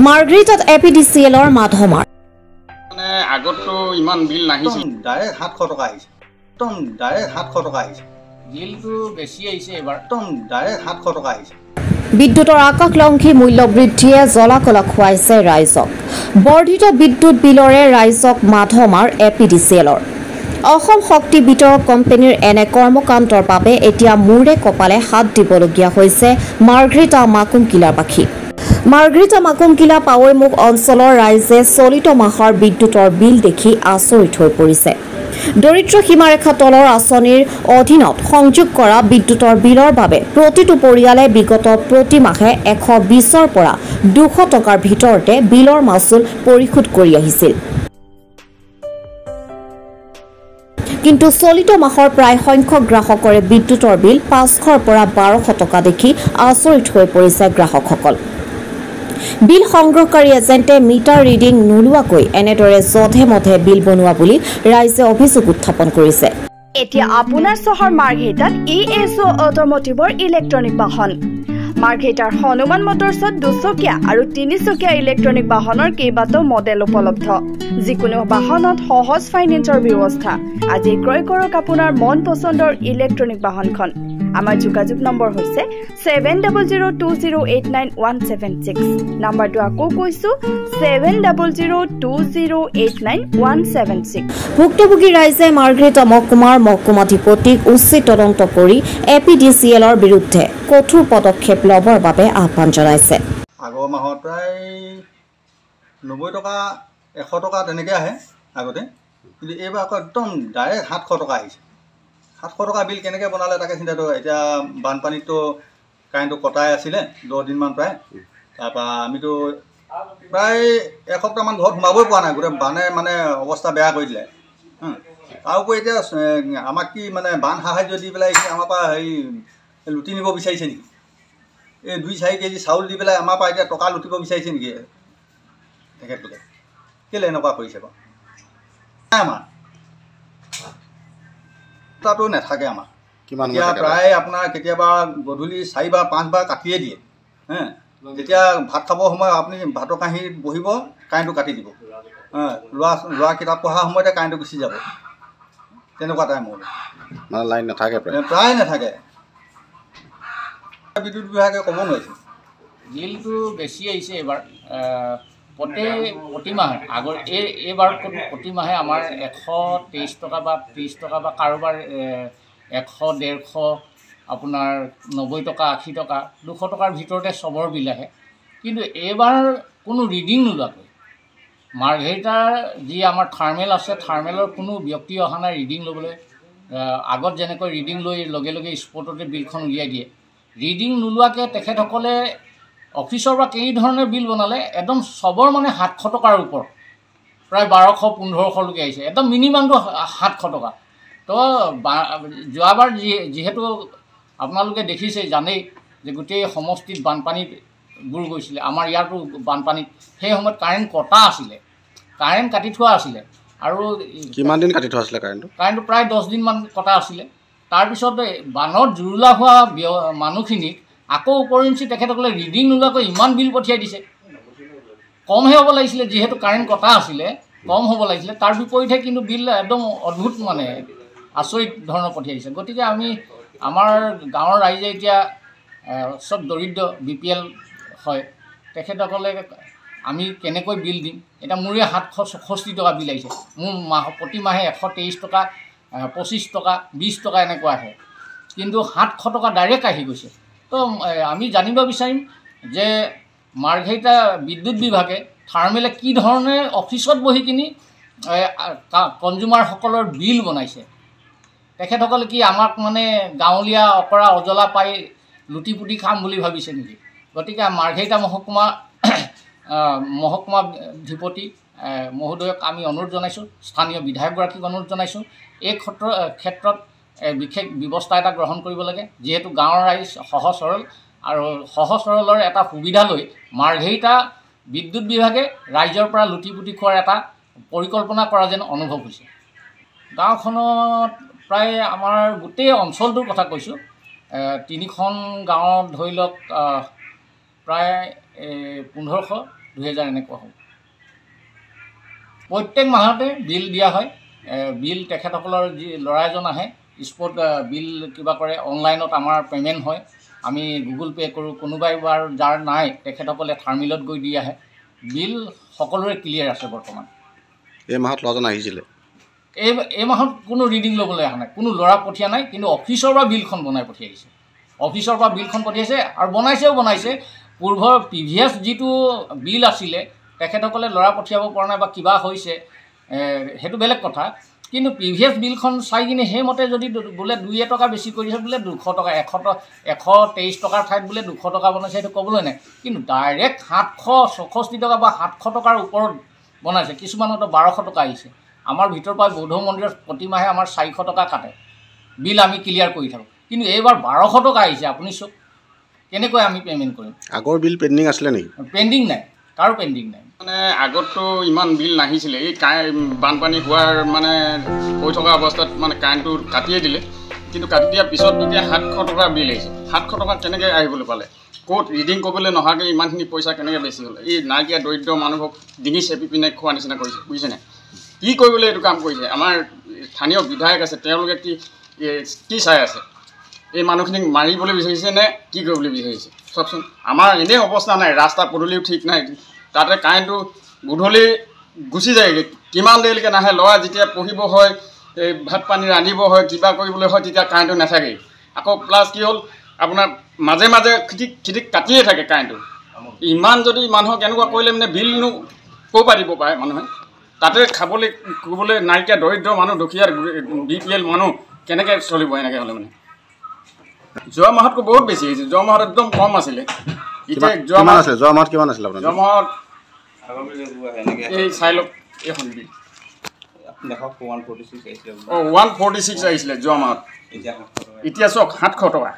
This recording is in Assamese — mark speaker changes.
Speaker 1: মাৰ্ঘেৰিটাত এপিডিচিএলৰ মাধমাৰ
Speaker 2: মানে আগতো ইমান বিল নাহিছিল
Speaker 3: ডাইৰেক্ট 700 টকা আহিছে একদম ডাইৰেক্ট 700 টকা আহিছে
Speaker 2: বিলটো বেছি আহিছে এবাৰ
Speaker 3: একদম ডাইৰেক্ট 700 টকা আহিছে
Speaker 1: বিদ্যুতৰ আকাশলংঘী মূল্য বৃদ্ধিয়ে জলাকলা খুৱাইছে ৰাইজক বৰ্ধিত বিদ্যুৎ বিলৰে ৰাইজক মাধমাৰ এপিডিচিএলৰ অসম শক্তি বিতৰক কোম্পানীৰ এনে কৰ্মকাণ্ডৰ বাবে এতিয়া মূৰে কপালে হাত দিবলগীয়া হৈছে মাৰ্ঘেৰিটা মাকুমকিলাবাসী মাৰ্ঘেৰিটা মাকুমকিলা পাৱৈমুখ অঞ্চলৰ ৰাইজে চলিত মাহৰ বিদ্যুতৰ বিল দেখি আচৰিত হৈ পৰিছে দৰিদ্ৰ সীমাৰেখা তলৰ আঁচনিৰ অধীনত সংযোগ কৰা বিদ্যুতৰ বিলৰ বাবে প্ৰতিটো পৰিয়ালে বিগত প্ৰতি মাহে 120ৰ পৰা 200 টকাৰ ভিতৰতে বিলৰ মাচুল পৰিশোধ কৰি আহিছিল কিন্তু চলিত মাহৰ প্ৰায় সংখ্যক গ্ৰাহকৰে বিদ্যুতৰ বিল 500ৰ পৰা 1200 টকা দেখি আচৰিত হৈ পৰিছে গ্ৰাহকসকল বিল সংগ্ৰহকাৰী এজেণ্টে মিটাৰ ৰিডিং নোলোৱাকৈ এনেদৰে জধে মধে বিল বনোৱা বুলি ৰাইজে অভিযোগ উত্থাপন কৰিছে
Speaker 4: এতিয়া আপোনাৰ চহৰ মাৰ্ঘেৰিটাত ESO অটোমোটিভৰ ইলেক্ট্ৰনিক বাহন মাৰ্ঘেৰিটাৰ হনুমান মটৰ্ছত 2চকীয়া আৰু 3চকীয়া ইলেক্ট্ৰনিক বাহনৰ কেইবাটাও মডেল উপলব্ধ যিকোনো বাহনত সহজ ফাইনেন্সৰ ব্যৱস্থা আজি ক্ৰয় কৰক আপোনাৰ মন পছন্দৰ ইলেক্ট্ৰনিক বাহনখন আমাৰ যোগাযোগ নম্বৰ হৈছে 7002089176 নম্বৰটো আকৌ কৈছো 7002089176
Speaker 1: ভুক্তভোগী ৰাইজে মাৰ্ঘেৰিটা মহকুমাধিপতিক উচিত তদন্ত কৰি এপিডিচিএলৰ বিৰুদ্ধে কঠোৰ পদক্ষেপ লবৰ বাবে আহ্বান জনাইছে
Speaker 3: আগৰ মাহত প্ৰায় 90 টকা 100 টকা তেনেকৈ আহে আগতে কিন্তু এইবাৰ আকৌ একদম ডাইৰেক্ট 700 টকা আহিছে 700 টকা বিল কেনেকৈ বনালে তাকে চিন্তা কৰোঁ এতিয়া বানপানীতো কাৰেণ্টটো কটাই আছিলে 10 দিনমান প্ৰায় তাৰপৰা আমিতো প্ৰায় এসপ্তাহমান ঘৰত সোমাবই পৰা নাই গোটেই বানে মানে অৱস্থা বেয়া কৰি দিলে তাৰ উপৰি এতিয়া আমাক কি মানে বান সাহায্য দি পেলাই আমাৰ পৰা হেৰি লুটি নিব বিচাৰিছে নেকি এই 2-4 কেজি চাউল দি পেলাই আমাৰ পৰা এতিয়া টকা লুটিব বিচাৰিছে নেকি তেখেতলোকে কেলৈ এনেকুৱা কৰিছে বাৰু আমাৰ তাতো নাথাকে আমাৰ এতিয়া প্ৰায় আপোনাৰ কেতিয়াবা গধূলি 4 বা 5 বাৰ কাটিয়ে দিয়ে যেতিয়া ভাত খাবৰ সময় আপুনি ভাতৰ কাঁহীত বহিব কাৰেণ্টটো কাটি দিব ল'ৰা কিতাপ পঢ়াৰ সময়তে কাৰেণ্টটো গুচি যাব তেনেকুৱা টাইম হ'ল
Speaker 5: মানে লাইন নাথাকে
Speaker 3: প্ৰায় নাথাকে বিদ্যুৎ বিভাগে ক'ব নোৱাৰিছে
Speaker 2: বিলটো বেছি আহিছে এবাৰ প্ৰতি মাহে আগৰ এইবাৰ প্ৰতি মাহে আমাৰ 123 টকা বা 30 টকা বা কাৰোবাৰ 100-150 আপোনাৰ 90 টকা 80 টকা 200 টকাৰ ভিতৰতে চবৰ বিল আহে কিন্তু এইবাৰ কোনো ৰিডিং নোলোৱাকৈ মাৰ্ঘেৰিটাৰ যি আমাৰ থাৰ্মেল আছে থাৰ্মেলৰ কোনো ব্যক্তি অহা নাই ৰিডিং ল'বলৈ আগত যেনেকৈ ৰিডিং লৈ লগে লগে স্পটতে বিলখন উলিয়াই দিয়ে ৰিডিং নোলোৱাকৈ তেখেতসকলে অফিচৰ পৰা কেইধৰণে বিল বনালে একদম চবৰ মানে 700 টকাৰ ওপৰত প্ৰায় 1200-1500লৈকে আহিছে একদম মিনিমামটো 700 টকা তো যোৱাবাৰ যিহেতু আপোনালোকে দেখিছে জানেই যে গোটেই সমষ্টিত বানপানীত বুৰ গৈছিলে আমাৰ ইয়াতো বানপানীত সেই সময়ত কাৰেণ্ট কটা আছিলে কাৰেণ্ট কাটি থোৱা আছিলে আৰু
Speaker 5: কিমান দিন কাটি থোৱা আছিলে কাৰেণ্টটো
Speaker 2: প্ৰায় 10 দিনমান কটা আছিলে তাৰপিছত বানত জুৰুলা হোৱা মানুহখিনিক আকৌ ওপৰিঞ্চি তেখেতসকলে ৰিডিং নোলোৱাকৈ ইমান বিল পঠিয়াই দিছে কমহে হ'ব লাগিছিলে যিহেতু কাৰেণ্ট কটা আছিলে কম হ'ব লাগিছিলে তাৰ বিপৰীতে কিন্তু বিল একদম অদ্ভুত মানে আচৰিত ধৰণৰ পঠিয়াই দিছে গতিকে আমাৰ গাঁৱৰ ৰাইজে এতিয়া চব দৰিদ্ৰ BPL হয় তেখেতসকলে আমি কেনেকৈ বিল দিম এটা মোৰে 766 টকা বিল আহিছে মোৰ প্ৰতি মাহে 123 টকা 25 টকা 20 টকা এনেকুৱা আহে কিন্তু 700 টকা ডাইৰেক্ট আহি গৈছে তো আমি জানিব বিচাৰিম যে মাৰ্ঘেৰিটা বিদ্যুৎ বিভাগে থাৰ্মেলে কি ধৰণে অফিচত বহি কিনি কনজিউমাৰসকলৰ বিল বনাইছে তেখেতসকলে কি আমাক মানে গাঁৱলীয়া অকৰা অজলা পাই লুটি পুটি খাম বুলি ভাবিছে নেকি গতিকে মাৰ্ঘেৰিটা মহকুমাধিপতি মহোদয়ক আমি অনুৰোধ জনাইছোঁ স্থানীয় বিধায়কগৰাকীক অনুৰোধ জনাইছোঁ এই ক্ষেত্ৰত বিশেষ ব্যৱস্থা এটা গ্ৰহণ কৰিব লাগে যিহেতু গাঁৱৰ ৰাইজ সহজ সৰল আৰু সহজ সৰলৰ এটা সুবিধা লৈ মাৰ্ঘেৰিটা বিদ্যুৎ বিভাগে ৰাইজৰ পৰা লুটি পুটি খোৱাৰ এটা পৰিকল্পনা কৰা যেন অনুভৱ হৈছে গাঁওখনত প্ৰায় আমাৰ গোটেই অঞ্চলটোৰ কথা কৈছোঁ তিনিখন গাঁৱত ধৰি লওক প্ৰায় 1500 2000 এনেকুৱা হ'ব প্ৰত্যেক মাহতে বিল দিয়া হয় বিল তেখেতসকলৰ যি ল'ৰা এজন আহে স্পট বিল কিবা কৰে অনলাইনত আমাৰ পে'মেণ্ট হয় আমি গুগল পে' কৰোঁ কোনোবাই বাৰ যাৰ নাই তেখেতসকলে থাৰ্মিলত গৈ দি আহে বিল সকলোৰে ক্লিয়াৰ আছে বৰ্তমান
Speaker 5: এই মাহত ল'ৰাজন আহিছিলে
Speaker 2: এই মাহত কোনো ৰিডিং ল'বলৈ অহা নাই কোনো ল'ৰা পঠিয়া নাই কিন্তু অফিচৰ পৰা বিলখন বনাই পঠিয়াইছে অফিচৰ পৰা বিলখন পঠিয়াইছে আৰু বনাইছে পূৰ্বৰ প্ৰিভিয়াছ যিটো বিল আছিলে তেখেতসকলে ল'ৰা পঠিয়াব পৰা নাই বা কিবা হৈছে সেইটো বেলেগ কথা কিন্তু প্ৰিভিয়াছ বিলখন চাই কিনে সেইমতে যদি বোলে 2 টকা বেছি কৰিছে বোলে 200 টকা 123 টকাৰ ঠাইত বোলে 200 টকা বনাইছে সেইটো ক'বলৈ নাই কিন্তু ডাইৰেক্ট 766 টকা বা 700 টকাৰ ওপৰত বনাইছে কিছুমানতো 1200 টকা আহিছে আমাৰ ভিতৰৰ পৰা বৌদ্ধ মন্দিৰত প্ৰতি মাহে আমাৰ 400 টকা কাটে বিল আমি ক্লিয়াৰ কৰি থাকোঁ কিন্তু এইবাৰ 1200 টকা আহিছে আপুনি চব কেনেকৈ আমি পে'মেণ্ট কৰিম
Speaker 5: আগৰ বিল পেণ্ডিং আছিলে নেকি
Speaker 2: পেণ্ডিং নাই কাৰো পেণ্ডিং নাই
Speaker 6: মানে আগততো ইমান বিল নাহিছিলে এই বানপানী হোৱাৰ মানে হৈ থকা অৱস্থাত মানে কাৰেণ্টটো কাটিয়ে দিলে কিন্তু কাটি দিয়াৰ পিছত এতিয়া 700 টকা বিল আহিছে 700 টকা কেনেকৈ আহিবলৈ পালে ক'ত ৰিডিং কৰিবলৈ নহাকৈ ইমানখিনি পইচা কেনেকৈ বেছি হ'ল এই নাইকিয়া দৰিদ্ৰ মানুহক ডিঙি চেপি পিনে খোৱা নিচিনা কৰিছে বুজিছেনে কি কৰিবলৈ এইটো কাম কৰিছে আমাৰ স্থানীয় বিধায়ক আছে তেওঁলোকে কি চাই আছে এই মানুহখিনিক মাৰিবলৈ বিচাৰিছে নে কি কৰিবলৈ বিচাৰিছে চাওকচোন আমাৰ এনেই অৱস্থা নাই ৰাস্তা পদূলিও ঠিক নাই তাতে কাৰেণ্টটো গধূলি গুচি যায়গৈ কিমান দেৰিলৈকে নাহে ল'ৰা যেতিয়া পঢ়িব হয় এই ভাত পানী ৰান্ধিব হয় কিবা কৰিবলৈ হয় তেতিয়া কাৰেণ্টটো নাথাকেই আকৌ প্লাছ কি হ'ল আপোনাৰ মাজে মাজে খিটিক কাটিয়ে থাকে কাৰেণ্টটো ইমান যদি মানুহক এনেকুৱা কৰিলে মানে বিলনো ক'ৰ পৰা দিব পাৰে মানুহে তাতে খাবলৈ কৰিবলৈ নাইকিয়া দৰিদ্ৰ মানুহ দুখীয়া BPL মানুহ কেনেকৈ চলিব এনেকৈ হ'লে মানে যোৱা মাহতকৈ বহুত বেছি হৈছে যোৱা মাহত একদম কম আছিলে এতিয়া যোৱা মাহত
Speaker 5: কিমান আছিলে আপোনাৰ
Speaker 6: যোৱা মাহত এই চাই লওক এইখন বিল 146 আহিছিলে যোৱা মাহত এতিয়া চাওক 700 টকা